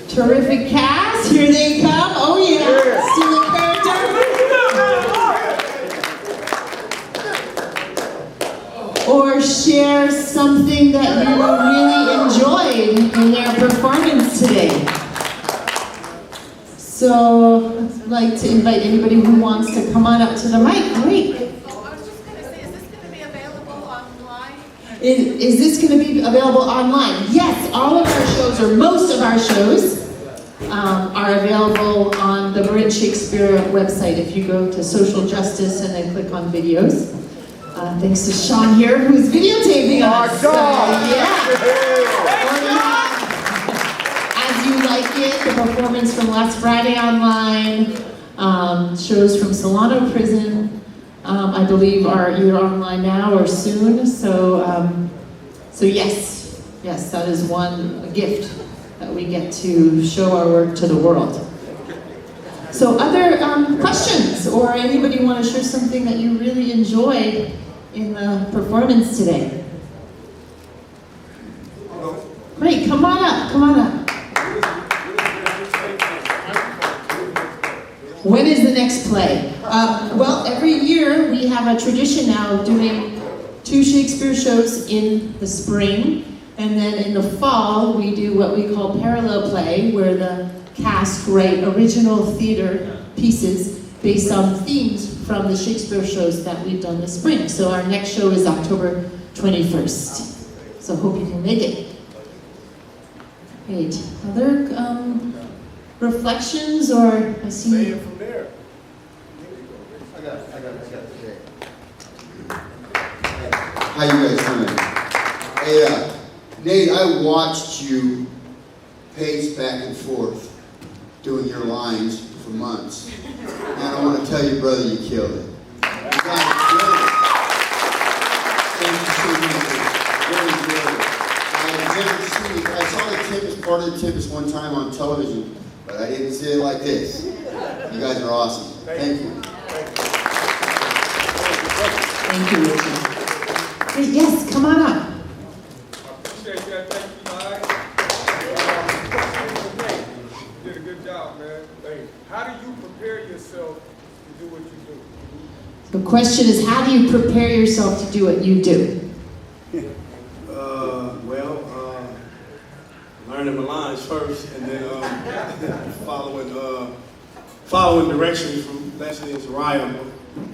Terrific cast, here they come. Oh yeah, steal a character. Or share something that you really enjoyed in their performance today. So I'd like to invite anybody who wants to come on up to the mic. Great. I was just going to say, is this going to be available online? Is this going to be available online? Yes, all of our shows, or most of our shows, are available on the Marin Shakespeare website. If you go to Social Justice and then click on videos. Thanks to Sean here, who's videotaping us. As you like it, the performance from last Friday online, shows from Solano Prison, I believe are either online now or soon. So yes, that is one gift that we get to show our work to the world. So other questions, or anybody want to share something that you really enjoyed in the performance today? Great, come on up. When is the next play? Well, every year we have a tradition now of doing 2 Shakespeare shows in the spring, and then in the fall we do what we call parallel play, where the cast write original theater pieces based on themes from the Shakespeare shows that we've done this spring. So our next show is October 21st. So hope you can make it. Great. Other reflections, or I see. Say it from there. I got it. How you guys doing? Hey, Nate, I watched you pace back and forth doing your lines for months. And I want to tell you, brother, you killed it. You guys killed it. Thank you so much. Very good. I've never seen it. I saw the Tempest, part of the Tempest one time on television, but I didn't see it like this. You guys are awesome. Thank you. Thank you, Richard. Great, yes, come on up. I appreciate that. Thank you, Mike. You did a good job, man. Thank you. How do you prepare yourself to do what you do? The question is, how do you prepare yourself to do what you do? Learning my lines first, and then following directions from Leslie and Zariah.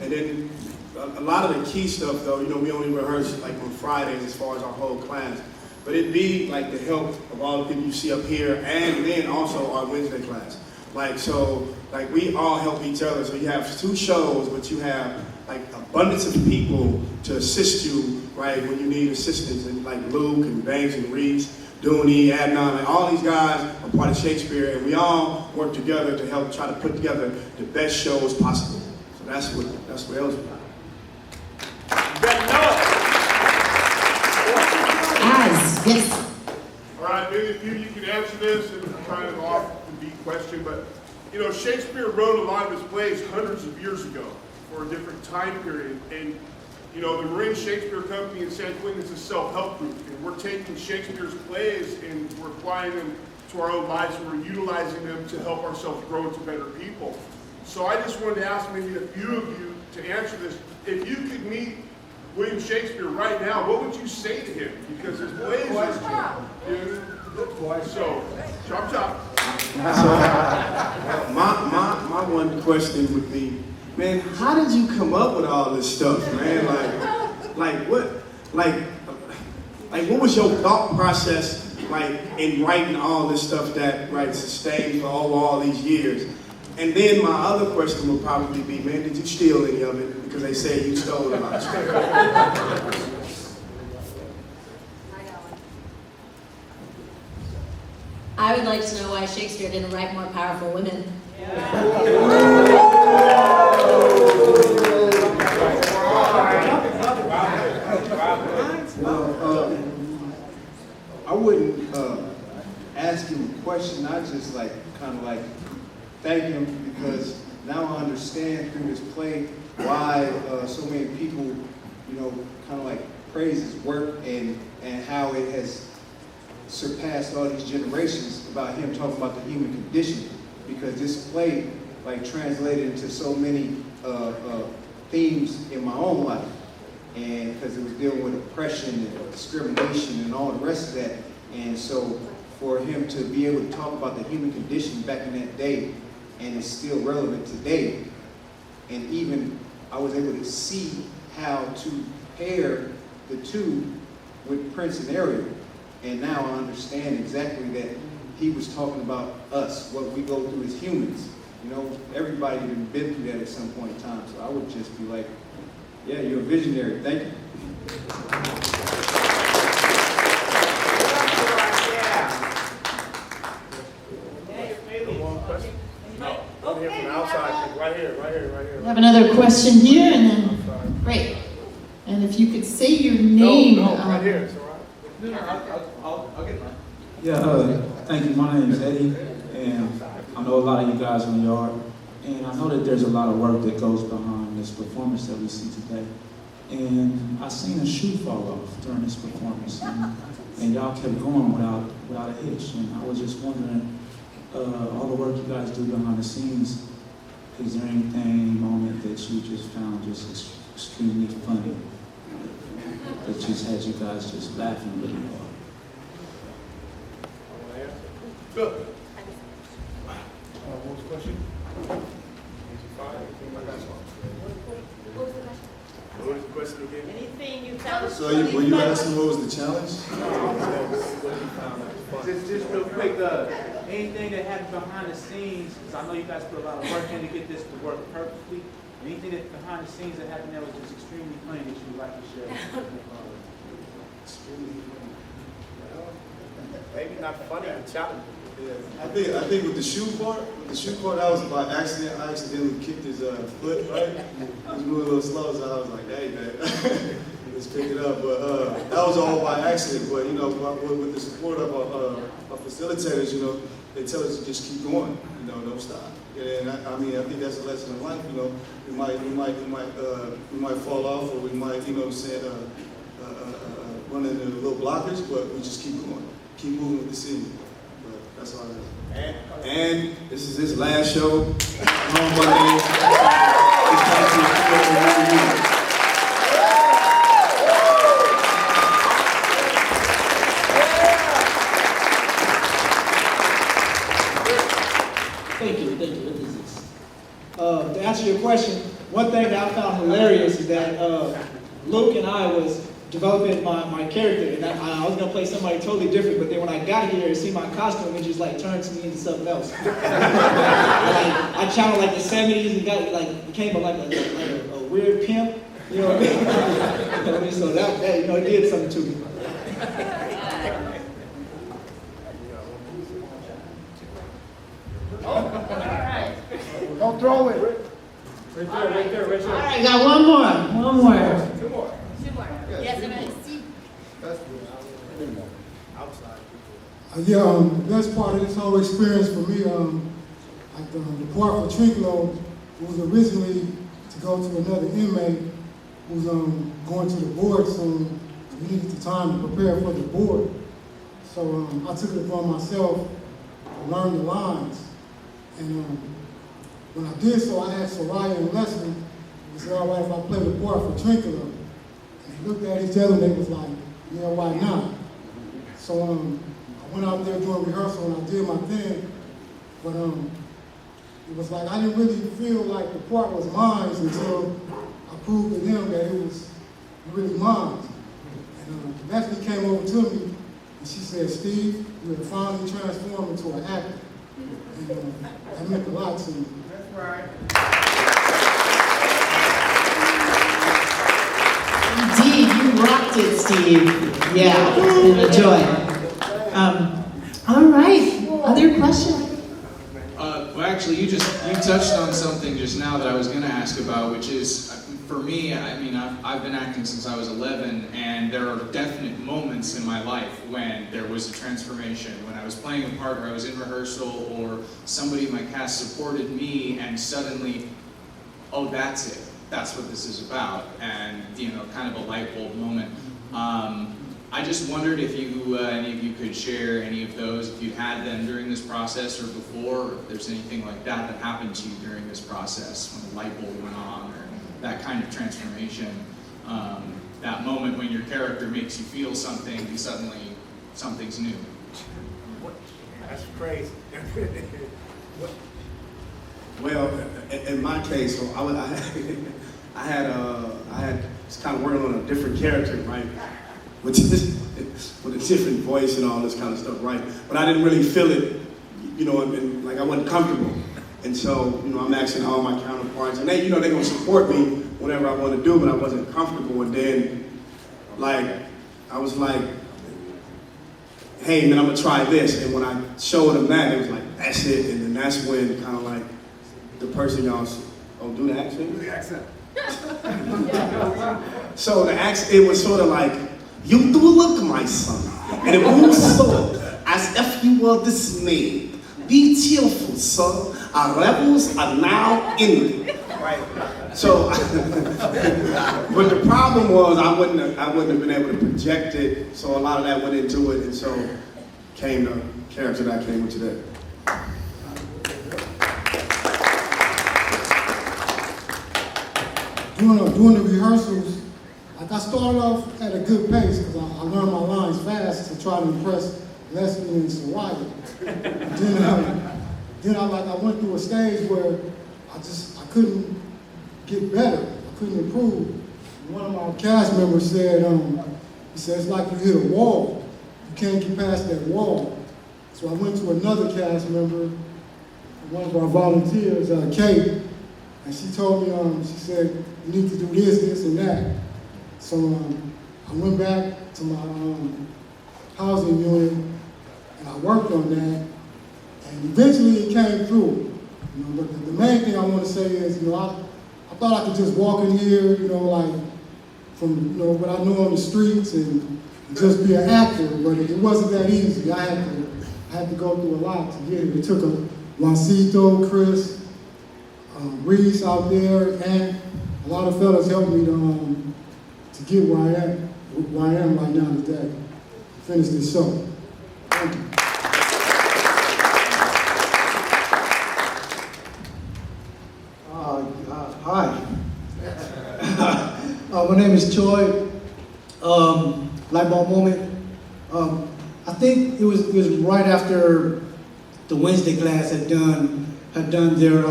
And then a lot of the key stuff, though, we only rehearse like on Fridays as far as our whole class. But it'd be like the help of all the people you see up here, and then also our Wednesday class. Like we all help each other. So you have 2 shows, but you have like abundance of people to assist you, right, when you need assistance. And like Luke and Banks and Reese, Dooney, Adnan, like all these guys are part of Shakespeare, and we all work together to help try to put together the best shows possible. So that's what else we do. Yes. All right, maybe if you can answer this, and kind of off the beat question, but Shakespeare wrote a lot of his plays hundreds of years ago for a different time period, and the Marin Shakespeare Company in San Quentin is a self-help group, and we're taking Shakespeare's plays and we're applying them to our own lives, and we're utilizing them to help ourselves grow into better people. So I just wanted to ask maybe a few of you to answer this. If you could meet William Shakespeare right now, what would you say to him? Because his plays are so chop chop. My one question would be, man, how did you come up with all this stuff, man? What was your thought process like in writing all this stuff that sustained for all these years? And then my other question would probably be, man, did you steal any of it? Because they say you stole a lot. I would like to know why Shakespeare didn't write more powerful women. I wouldn't ask him a question. I just thank him, because now I understand through this play why so many people, praise his work and how it has surpassed all these generations. about him talking about the human condition, because this play like translated into so many themes in my own life, and because it was dealing with oppression and discrimination and all the rest of that. And so for him to be able to talk about the human condition back in that day, and it's still relevant today, and even I was able to see how to pair the two with Prince and Ariel. And now I understand exactly that he was talking about us, what we go through as humans. You know, everybody has been through that at some point in time. So I would just be like, yeah, you're a visionary. Thank you. From outside, right here. We have another question here, and then, great. And if you could say your name. Right here, it's all right. I'll get mine. Yeah, thank you. My name is Eddie, and I know a lot of you guys in the yard, and I know that there's a lot of work that goes behind this performance that we see today. And I seen a shoe fall off during this performance, and y'all kept going without a hitch. And I was just wondering, all the work you guys do behind the scenes, is there anything, moment that you just found just extremely funny, that just had you guys just laughing really hard? Good. What was the question? What was the question again? Anything you found? So were you asking what was the challenge? Just real quick, anything that happened behind the scenes, because I know you guys put a lot of work in to get this to work perfectly. Anything that behind the scenes that happened there was just extremely funny that you would like to share? Maybe not funny, but challenging. Yeah, I think with the shoe part, that was by accident. I accidentally kicked his foot, right? He was moving a little slow, so I was like, hey man, let's pick it up. But that was all by accident. But you know, with the support of our facilitators, you know, they tell us to just keep going, you know, don't stop. And I mean, I think that's a lesson in life. You know, we might fall off, or we might, you know, run into little blockers, but we just keep going, keep moving with the scene. That's all I have. And this is his last show. Come on, Thank you. What is this? To answer your question, one thing that I found hilarious is that Luke and I was developing my character, and I was gonna play somebody totally different, but then when I got here and see my costume, it just like turned me into something else. I channeled like the 70s and got became like a weird pimp, you know what I mean? So that you know, it did something to me. Don't throw it. Right there. All right, got one more. Two more. Yes, and I see. The best part of this whole experience for me, the part for Trinklo was originally to go to another inmate who's going to the board soon. We needed the time to prepare for the board. So I took it upon myself to learn the lines. And when I did so, I asked Soraya and Leslie, I said, all right, if I play the part for Trinklo. And they looked at each other and they was like, yeah, why not? So I went out there during rehearsal and I did my thing, but it was like I didn't really feel like the part was mine until I proved to them that it was really mine. And Leslie came over to me and she said, Steve, you have finally transformed into an actor. And that meant a lot to me. That's right. Indeed, you rocked it, Steve. Yeah, it's been a joy. All right, other questions? Well, actually, you touched on something just now that I was going to ask about, which is, for me, I mean, I've been acting since I was 11, and there are definite moments in my life when there was a transformation, when I was playing a part or I was in rehearsal or somebody in my cast supported me and suddenly, oh, that's it. That's what this is about, and, you know, kind of a light bulb moment. I just wondered if you, any of you could share any of those, if you'd had them during this process or before, or if there's anything like that that happened to you during this process, when the light bulb went on, or that kind of transformation, that moment when your character makes you feel something and suddenly something's new. That's crazy. Well, in my case, so I had was kind of working on a different character, right? With a different voice and all this kind of stuff, right? But I didn't really feel it, you know, and like I wasn't comfortable. And so, you know, I'm asking all my counterparts, and they, you know, they're gonna support me whatever I want to do, but I wasn't comfortable. And then, like, I was like, hey man, I'm gonna try this. And when I showed them that, it was like, that's it. And then that's when kind of like the person y'all, oh, do the accent? Do the accent. So the accent, it was sort of like, you do look, my son, and it moves so as if you were dismayed. Be cheerful, son. Our rebels are now ended. Right. So, but the problem was I wouldn't have been able to project it. So a lot of that went into it, and so came the character that I came with today. During the rehearsals, like I started off at a good pace because I learned my lines fast to try to impress Leslie and Soraya. Then I went through a stage where I couldn't get better. I couldn't improve. And one of my cast members said, he said, it's like you hit a wall. You can't get past that wall. So I went to another cast member, one of our volunteers, Kate, and she told me, she said, you need to do this, and that. So I went back to my housing unit, and I worked on that, and eventually it came through. You know, but the main thing I want to say is, you know, I thought I could just walk in here, you know, like from, you know, what I know on the streets and just be an actor, but it wasn't that easy. I had to go through a lot to get it. It took a Juancito, Chris, Reese out there, and a lot of fellas helped me to get where I am right now today. Finish this show. Thank you. Hi. My name is Choi. Light bulb moment. I think it was right after the Wednesday class had done their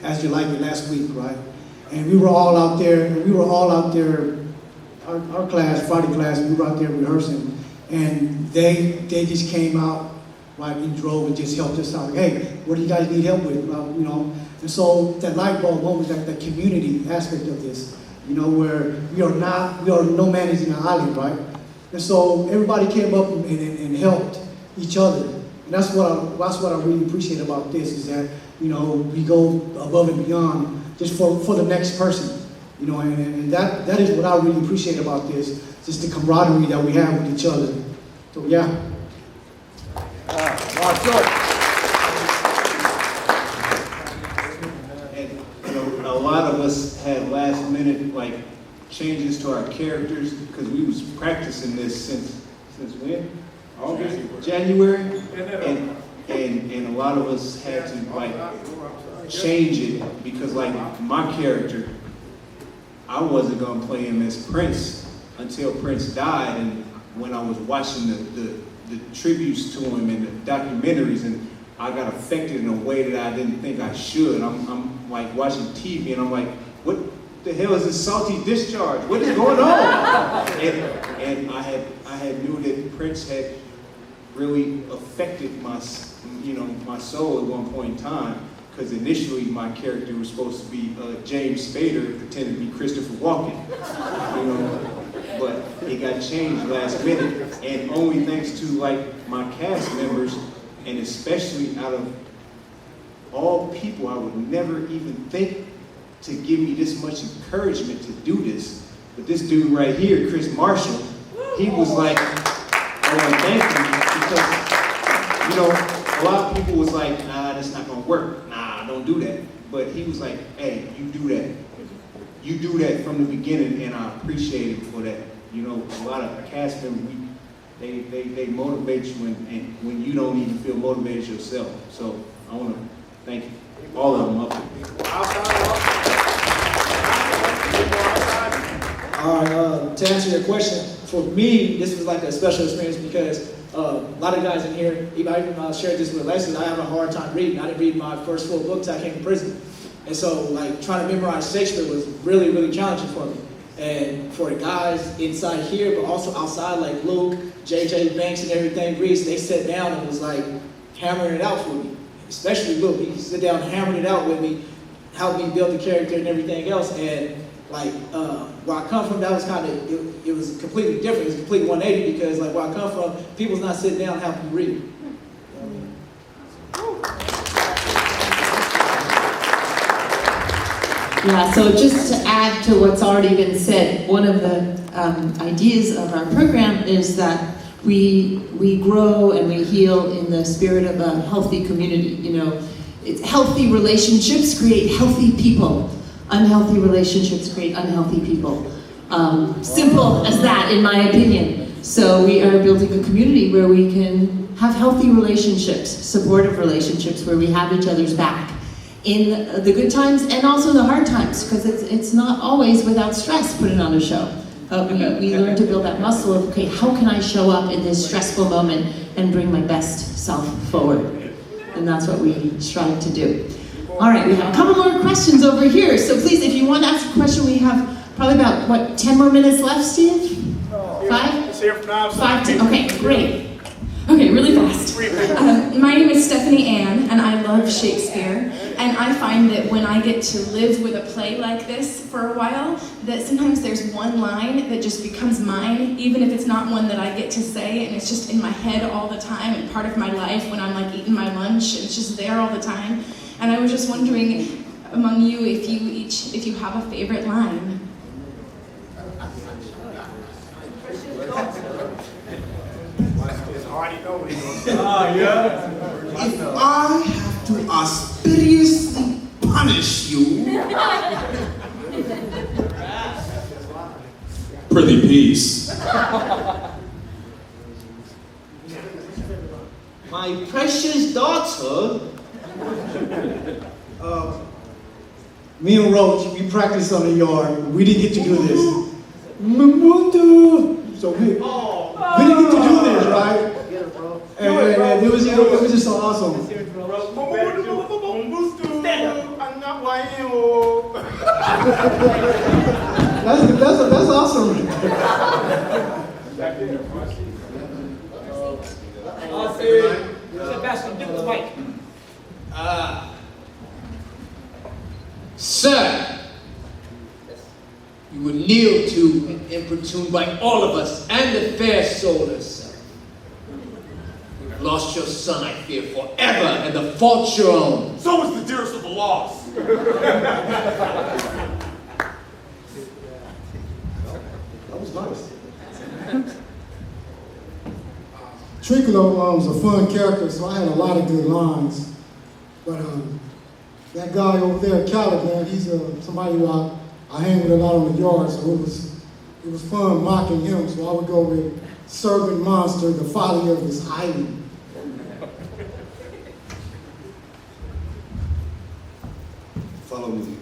As You Like It last week, right? And we were all out there. Our class, Friday class, we were out there rehearsing, and they just came out right in drove and just helped us out. Like, hey, what do you guys need help with? You know. And so that light bulb moment, that community aspect of this, you know, where we are no man is in an island, right? And so everybody came up and helped each other. And that's what I really appreciate about this, is that, you know, we go above and beyond just for the next person. You know, and that is what I really appreciate about this, just the camaraderie that we have with each other. So yeah. A lot of us had last minute like changes to our characters because we was practicing this since when? August? January? And a lot of us had to like change it because like my character, I wasn't gonna play him as Prince until Prince died, and when I was watching the tributes to him and the documentaries, and I got affected in a way that I didn't think I should. I'm like watching TV and I'm like, what the hell is this salty discharge? What is going on? and I had knew that Prince had really affected my soul at one point in time, because initially my character was supposed to be James Spader pretending to be Christopher Walken, you know, but it got changed last minute, and only thanks to like my cast members. And especially out of all people, I would never even think to give me this much encouragement to do this. But this dude right here, Chris Marshall, he was like, I want to thank you, because, you know, a lot of people was like, nah, that's not going to work. Nah, don't do that. But he was like, hey, you do that. You do that from the beginning, and I appreciate him for that. you know, a lot of cast members, they motivate you when you don't even feel motivated yourself. So I want to thank all of them up there. All right, to answer your question, for me, this was like a special experience because a lot of guys in here, I even shared this with Leslie, I have a hard time reading. I didn't read my first 4 books I came to prison. And so, like, trying to memorize Shakespeare was really, really challenging for me. And for the guys inside here, but also outside, like Luke, JJ Banks and everything, Reese, they sat down and was like hammering it out for me. Especially Luke, he sit down and hammered it out with me, helped me build the character and everything else. And like, where I come from, that was kind of, it was completely different. It was completely 180 because like where I come from, people's not sitting down and helping me read. Yeah, so just to add to what's already been said, one of the ideas of our program is that we grow and we heal in the spirit of a healthy community. You know, it's healthy relationships create healthy people. Unhealthy relationships create unhealthy people. Simple as that, in my opinion. So we are building a community where we can have healthy relationships, supportive relationships, where we have each other's back in the good times and also the hard times, because it's not always without stress putting on a show. We learn to build that muscle of, okay, how can I show up in this stressful moment and bring my best self forward? And that's what we strive to do. All right, we have a couple more questions over here. So please, if you want to ask a question, we have probably about, 10 more minutes left, Steve? 5? It's here from now. 5, 10, okay, great. Okay, really fast. My name is Stephanie Ann, and I love Shakespeare. And I find that when I get to live with a play like this for a while, that sometimes there's one line that just becomes mine, even if it's not one that I get to say, and it's just in my head all the time and part of my life when I'm like eating my lunch, and it's just there all the time. And I was just wondering among you if you have a favorite line. If I have to auspiciously punish you, Prithee, peace. my precious daughter. Me and Roach, we practiced on the yard. We didn't get to do this. So we didn't get to do this, right? And it was just so awesome. That's awesome. Sebastian, give the mic. Sir, you were kneeled to and importuned by all of us and the fair soul herself. You've lost your son, I fear, forever, and the fault's your own. So is the dearest of the lost. That was nice. Tricklo was a fun character, so I had a lot of good lines. But that guy over there, Caliban, he's somebody who I hang with a lot on the yard, so it was fun mocking him. So I would go with Servant Monster, the folly of his island. Follow me.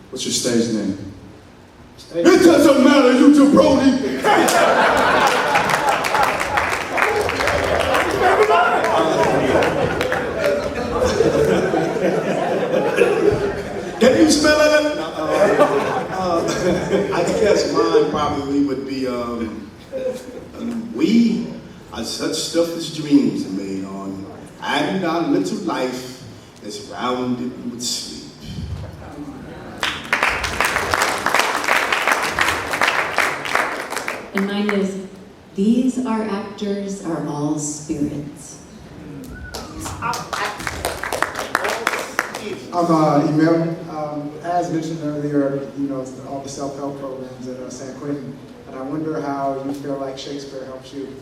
What's your stage name? It doesn't matter, you jabroni. Can you smell it? I guess mine probably would be, we are such stuff as dreams are made on, and our little life is rounded with sleep. And mine is, these are actors are all spirits. I'm Emil. As mentioned earlier, you know, all the self-help programs at San Quentin, and I wonder how you feel like Shakespeare helps you.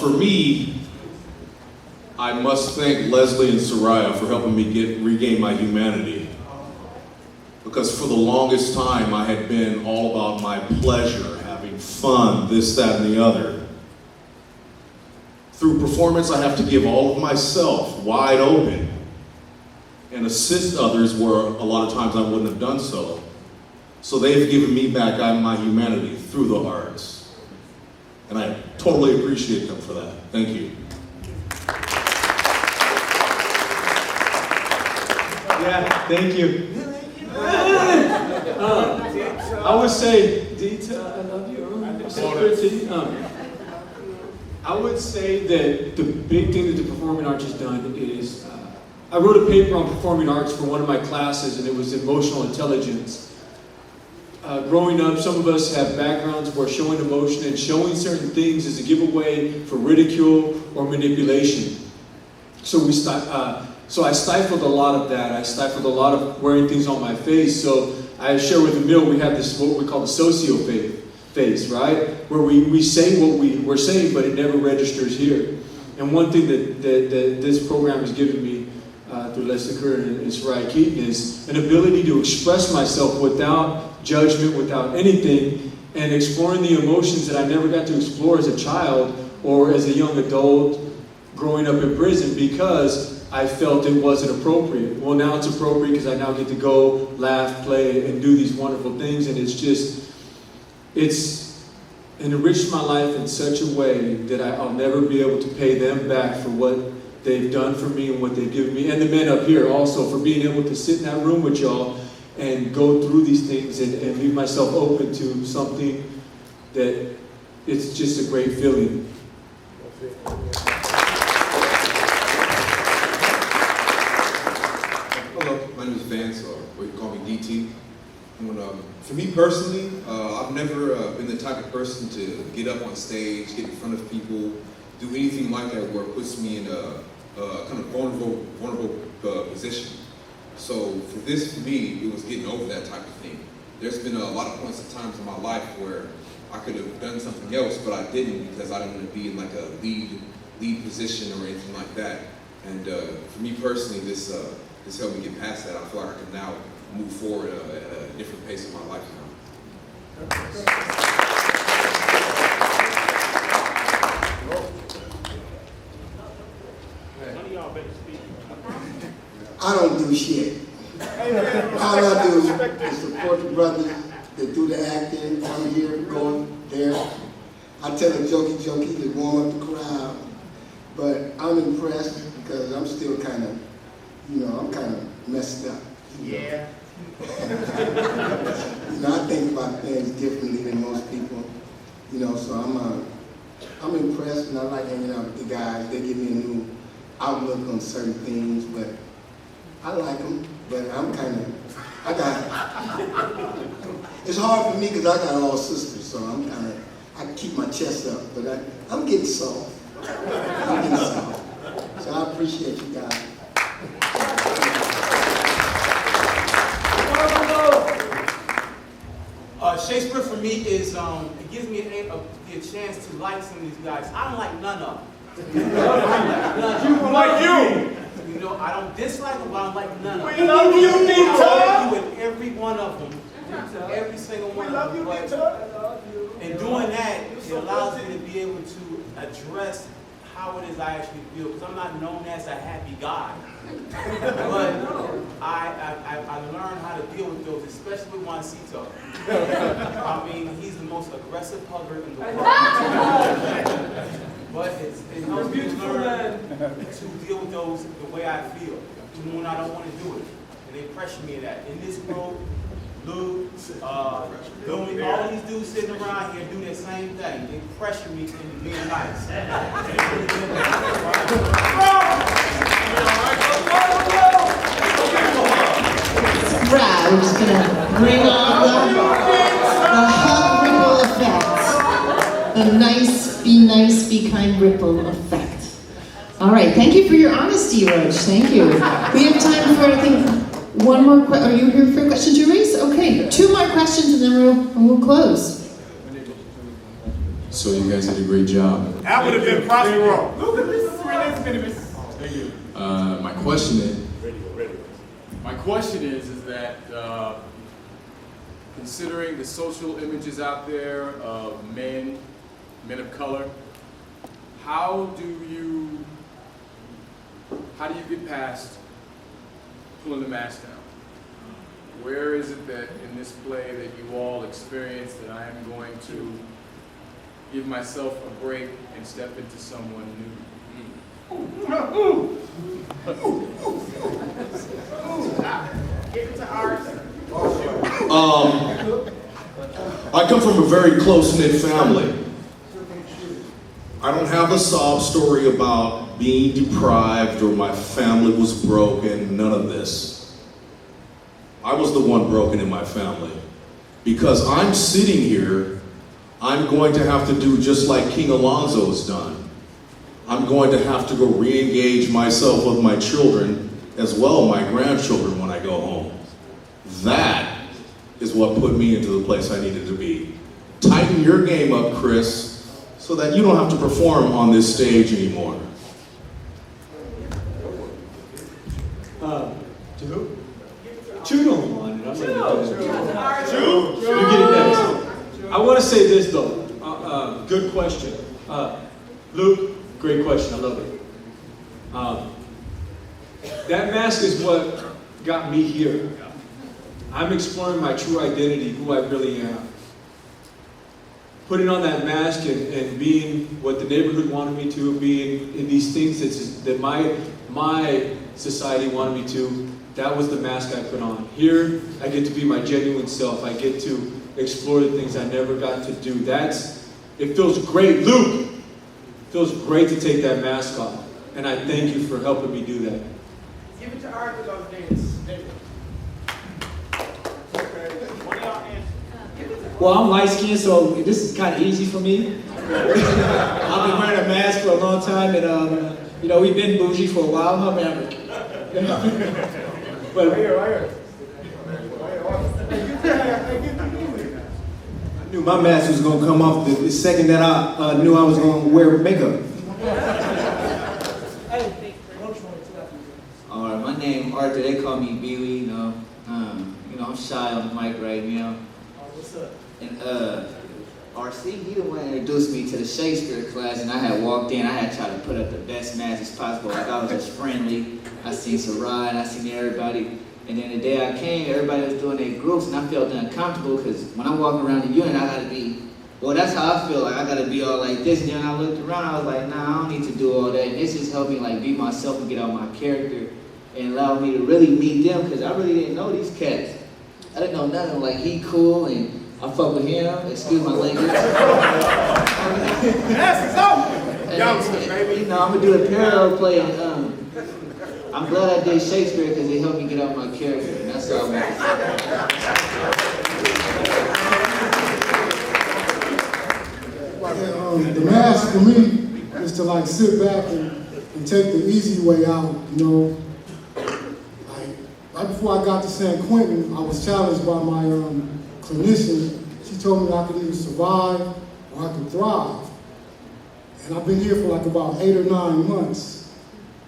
For me, I must thank Leslie and Soraya for helping me regain my humanity. Because for the longest time, I had been all about my pleasure, having fun, this, that, and the other. Through performance, I have to give all of myself wide open and assist others where a lot of times I wouldn't have done so. So they've given me back my humanity through the arts. And I totally appreciate them for that. Thank you. Yeah, thank you. I would say, Dita, I love you. So pretty. I would say that the big thing that the performing arts has done is, I wrote a paper on performing arts for one of my classes, and it was emotional intelligence. Growing up, some of us have backgrounds where showing emotion and showing certain things is a giveaway for ridicule or manipulation. So I stifled a lot of that. I stifled a lot of wearing things on my face. So I share with Emil, we have this, what we call the socio-face, right? Where we say what we're saying, but it never registers here. And one thing that this program has given me through Leslie Kerr and Soraya Keaton is an ability to express myself without judgment, without anything, and exploring the emotions that I never got to explore as a child or as a young adult growing up in prison because I felt it wasn't appropriate. Well, now it's appropriate because I now get to go, laugh, play, and do these wonderful things, and it's enriched my life in such a way that I'll never be able to pay them back for what they've done for me and what they've given me, and the men up here also for being able to sit in that room with y'all and go through these things and leave myself open to something that it's just a great feeling. Hello, my name is Vance, or you can call me DT. For me personally, I've never been the type of person to get up on stage, get in front of people, do anything like that where it puts me in a kind of vulnerable position. So for me, it was getting over that type of thing. There's been a lot of points of times in my life where I could have done something else, but I didn't because I didn't want to be in like a lead position or anything like that. And for me personally, this helped me get past that. I feel like I can now move forward at a different pace in my life now. I don't do shit. All I do is support the brothers that do the acting, come here, go there. I tell a jokey to warm up the crowd. But I'm impressed because I'm still kind of, I'm kind of messed up. Yeah. I think about things differently than most people. So I'm impressed, and I like hanging out with the guys. They give me a new outlook on certain things, but I like them, but it's hard for me because I got all sisters, so I keep my chest up, but I'm getting soft. So I appreciate you guys. Shakespeare for me is, it gives me a chance to like some of these guys. I don't like none of them. I don't like you. I don't dislike them, but I don't like none of them. We love you, Nita. I love you with every one of them. Every single one of them. We love you, Nita. And doing that, it allows me to be able to address how it is I actually feel. Because I'm not known as a happy guy. But I learned how to deal with those, especially with Juancito. I mean, he's the most aggressive hugger in the world. But it helps me learn to deal with those the way I feel, even when I don't want to do it. And they pressure me in that. In this group, Luke, Louie, all these dudes sitting around here do that same thing. They pressure me into being nice. Right, we're just gonna bring on the hug ripple effect. The nice, be kind ripple effect. All right, thank you for your honesty, Roach. Thank you. We have time for, I think, one more question. Are you here for a question to raise? Okay, 2 more questions and then we'll close. So you guys did a great job. That would have been Prospero. My question is, that considering the social images out there of men of color, how do you get past pulling the mask down? Where is it that in this play that you all experience that I am going to give myself a break and step into someone new? Give it to ours. I come from a very close-knit family. I don't have a sob story about being deprived or my family was broken, none of this. I was the one broken in my family. Because I'm sitting here, I'm going to have to do just like King Alonzo has done. I'm going to have to go re-engage myself with my children, as well my grandchildren when I go home. That is what put me into the place I needed to be. Tighten your game up, Chris, so that you don't have to perform on this stage anymore. To who? Chew don't want it. I'm gonna do it. Chew? You get it next. I want to say this though. Good question. Luke, great question. I love it. That mask is what got me here. I'm exploring my true identity, who I really am. Putting on that mask and being what the neighborhood wanted me to, being in these things that my society wanted me to, that was the mask I put on. Here, I get to be my genuine self. I get to explore the things I never got to do. It feels great. Luke, it feels great to take that mask off. And I thank you for helping me do that. Give it to ours with those names. Well, I'm light-skinned, so this is kind of easy for me. I've been wearing a mask for a long time, and we've been bougie for a while. I'm Maverick. But I knew my mask was gonna come off the second that I knew I was gonna wear makeup. All right, my name Arthur. They call me Bewie. I'm shy on the mic right now. What's up? And RC, he the one that introduced me to the Shakespeare class, and I had walked in. I had tried to put up the best mask as possible. Like I was just friendly. I seen Sarai, and I seen everybody. And then the day I came, everybody was doing their groups, and I felt uncomfortable because when I'm walking around the unit, I gotta be. Well, that's how I feel. Like I gotta be all like this. And then I looked around, I was like, nah, I don't need to do all that. And this just helped me like be myself and get out my character, and allowed me to really meet them because I really didn't know these cats. I didn't know nothing. Like he cool and I fuck with him. Excuse my language. Yes, it's over. I'm gonna do a parallel play. And, I'm glad I did Shakespeare because it helped me get out my character. And that's all I want to say. The mask for me is to like sit back and take the easy way out. Right before I got to San Quentin, I was challenged by my clinician. She told me I could either survive or I could thrive. And I've been here for like about 8 or 9 months.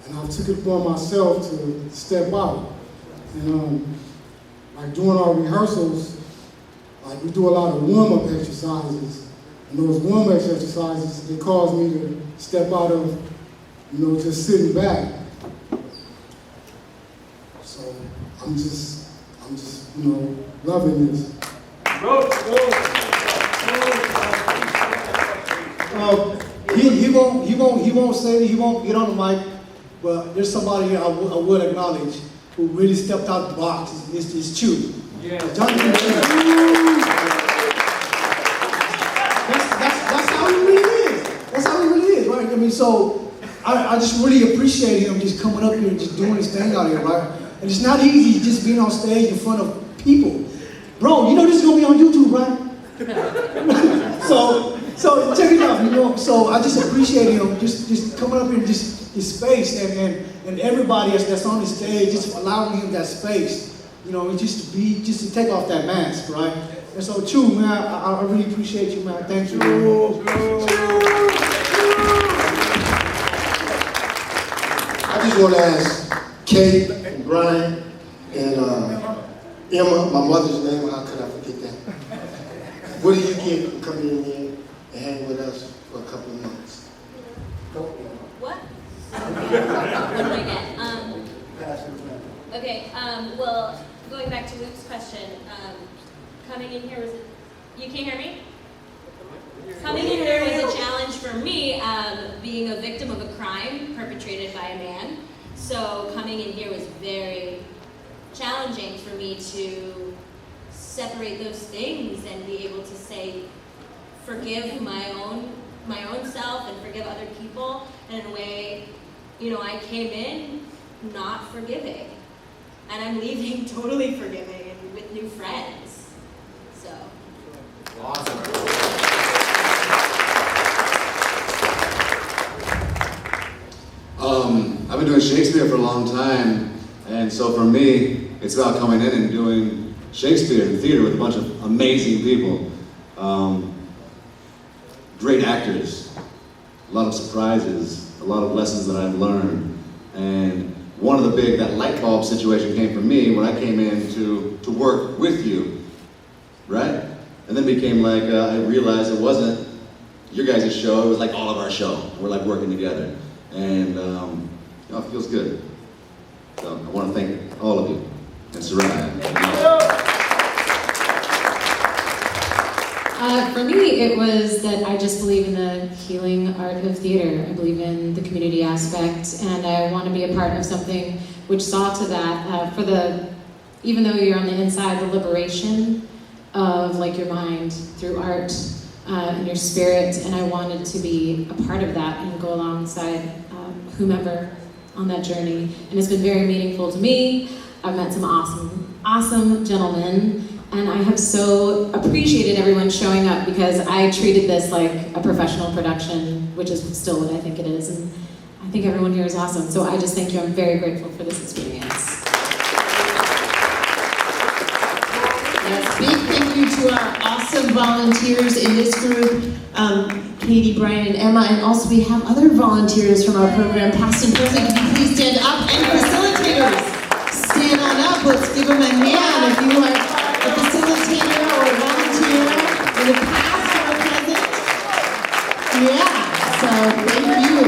And I took it upon myself to step out. And like during our rehearsals, like we do a lot of warm-up exercises. And those warm-up exercises, they cause me to step out of, just sitting back. So I'm just, loving this. He won't say, he won't get on the mic, but there's somebody here I would acknowledge who really stepped out the box. It's Chew. Yeah. That's how he really is. That's how he really is, right? I mean, so I just really appreciate him just coming up here and just doing his thing out here, right? And it's not easy just being on stage in front of people. Bro, this is gonna be on YouTube, right? so check it out, So I just appreciate him just coming up here and just his space and everybody that's on the stage, just allowing him that space. Just to take off that mask, right? And so, Chew, man, I really appreciate you, man. Thank you. I just want to ask Kate and Brian and Emma, my mother's name, how could I forget that? What do you get from coming in here and hanging with us for a couple of months? What? What do I get? Okay, well, going back to Luke's question, coming in here was, you can't hear me? Coming in here was a challenge for me, being a victim of a crime perpetrated by a man. So coming in here was very challenging for me to separate those things and be able to say, forgive my own self and forgive other people. And in a way, I came in not forgiving. And I'm leaving totally forgiving and with new friends. So. Awesome. I've been doing Shakespeare for a long time, and so for me, it's about coming in and doing Shakespeare in theater with a bunch of amazing people. Great actors, a lot of surprises, a lot of lessons that I've learned, and one of that light bulb situation came for me when I came in to work with you, right? And then became like, I realized it wasn't your guys' show, it was like all of our show. We're like working together. And it feels good. So I want to thank all of you and Sarai. For me, it was that I just believe in the healing art of theater. I believe in the community aspect, and I want to be a part of something which saw to that. Even though you're on the inside, the liberation of your mind through art and your spirit, and I wanted to be a part of that and go alongside whomever on that journey. And it's been very meaningful to me. I've met some awesome gentlemen. And I have so appreciated everyone showing up because I treated this like a professional production, which is still what I think it is. And I think everyone here is awesome. So I just thank you. I'm very grateful for this experience. Yes, big thank you to our awesome volunteers in this group, Katie, Brian, and Emma. And also we have other volunteers from our program, past and present. Can you please stand up? And facilitators, stand on up. Let's give them a hand if you are a facilitator or a volunteer in the past or present. Yeah, so thank you.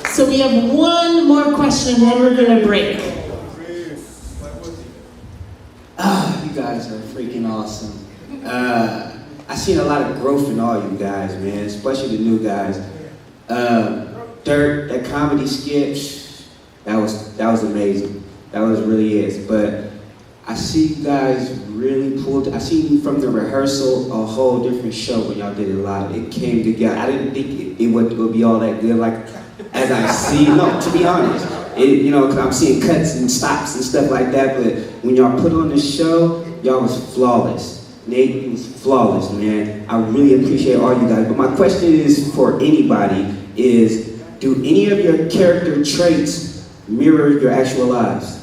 So we have one more question and then we're going to break. You guys are freaking awesome. I've seen a lot of growth in all you guys, man, especially the new guys. Dirt, that comedy skit, that was amazing. That was really is. But I see you guys really I see from the rehearsal a whole different show when y'all did it live. It came together. I didn't think it would be all that good. Like, as I see, no, to be honest, because I'm seeing cuts and stops and stuff like that. But when y'all put on the show, y'all was flawless. Nate was flawless, man. I really appreciate all you guys. But my question is for anybody is, do any of your character traits mirror your actual lives?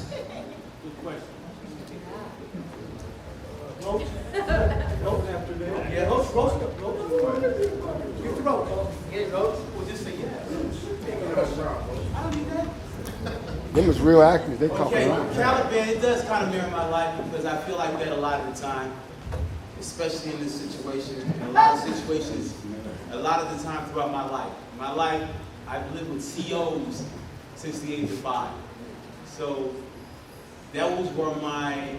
Them was real actors, they talk Okay, a lot. Caliban, it does kind of mirror my life because I feel like that a lot of the time, especially in this situation, in a lot of situations, a lot of the time throughout my life. My life, I've lived with COs since the age of 5. So that was where my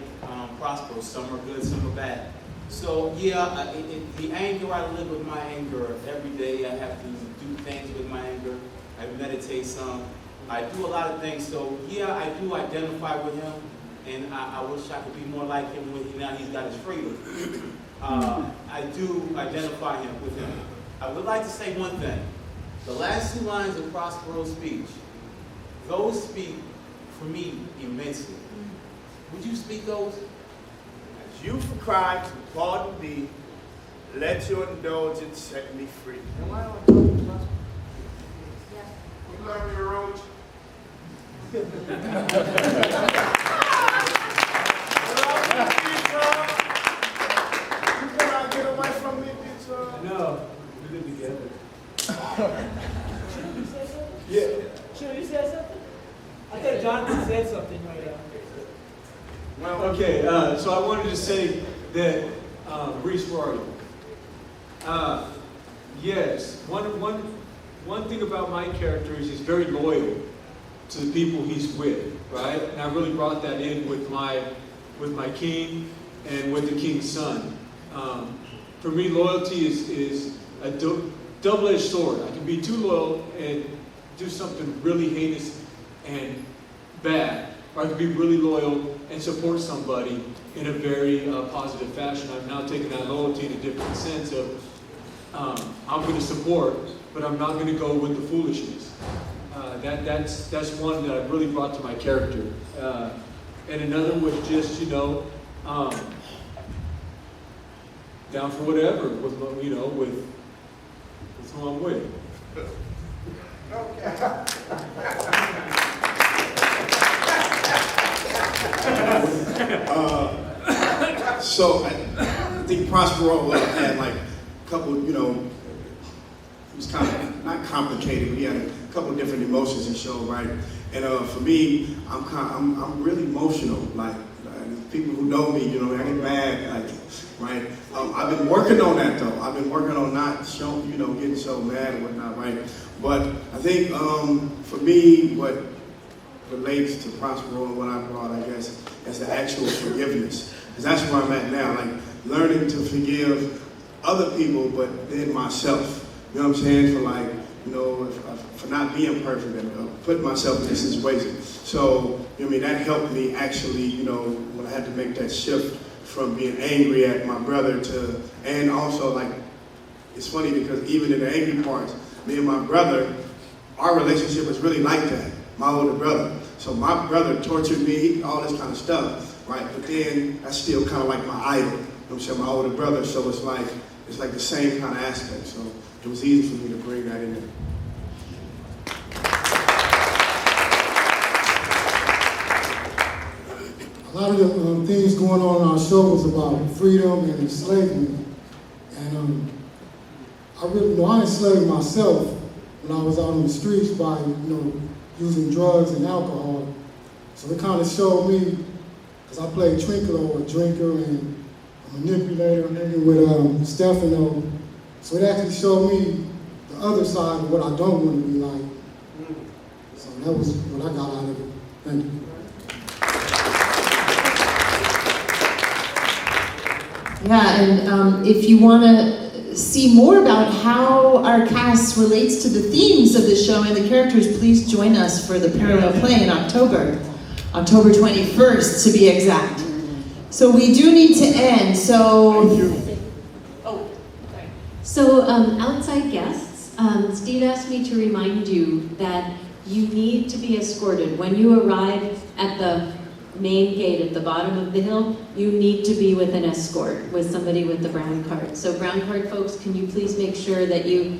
prosperous, some are good, some are bad. So yeah, the anger, I live with my anger every day. I have to do things with my anger. I meditate some. I do a lot of things, so yeah, I do identify with him, and I wish I could be more like him when now he's got his freedom. I do identify with him. I would like to say one thing. The last 2 lines of Prospero's speech, those speak for me immensely. Would you speak those? As you for Christ, pardon me, let your indulgence set me free. Am I on top? You learn me, Roach. You cannot get away from me, bitch. No, we're good together. Yeah. Okay, so I wanted to say that, Reese, where are you? Yes, one thing about my character is he's very loyal to the people he's with, right? And I really brought that in with my king and with the king's son. For me, loyalty is a double-edged sword. I can be too loyal and do something really heinous and bad, or I can be really loyal and support somebody in a very positive fashion. I'm now taking that loyalty in a different sense of I'm going to support, but I'm not going to go with the foolishness. That's one that I really brought to my character. And another was just, down for whatever with who I'm with. So I think Prospero had like a couple, it was kind of not complicated, but he had a couple different emotions he showed, right? And for me, I'm really emotional. Like people who know me, I get mad, like, right? I've been working on that though. I've been working on not showing, getting so mad and whatnot, right? But I think for me, what relates to Prospero and what I brought, I guess, is the actual forgiveness. Because that's where I'm at now, like learning to forgive other people, but then myself. You know what I'm saying? For like, for not being perfect and putting myself in this situation. So, that helped me actually, when I had to make that shift from being angry at my brother to, and also like, it's funny because even in the angry parts, me and my brother, our relationship was really like that, my older brother. So my brother tortured me, all this kind of stuff, right? But then that's still kind of like my idol, you know what I'm saying, my older brother. So it's like the same kind of aspect. So it was easy for me to bring that in there. A lot of the things going on in our show was about freedom and enslavement. And I enslaved myself when I was out on the streets by, using drugs and alcohol. So it kind of showed me, because I played Twinkle, a drinker and a manipulator, and then with Stefano. So it actually showed me the other side of what I don't want to be like. So that was what I got out of it. Thank you. Yeah, and if you want to see more about how our cast relates to the themes of the show and the characters, please join us for the parallel play in October 21st to be exact. So we do need to end, so... So, outside guests, Steve asked me to remind you that you need to be escorted. When you arrive at the main gate at the bottom of the hill, you need to be with an escort, with somebody with the brown card. So brown card folks, can you please make sure that you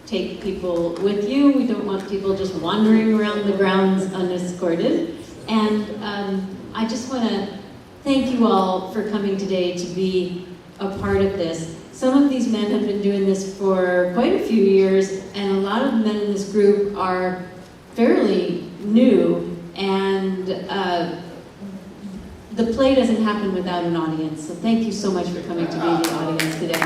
take people with you? We don't want people just wandering around the grounds unescorted. And I just want to thank you all for coming today to be a part of this. Some of these men have been doing this for quite a few years, and a lot of the men in this group are fairly new, and the play doesn't happen without an audience. So thank you so much for coming to be the audience today.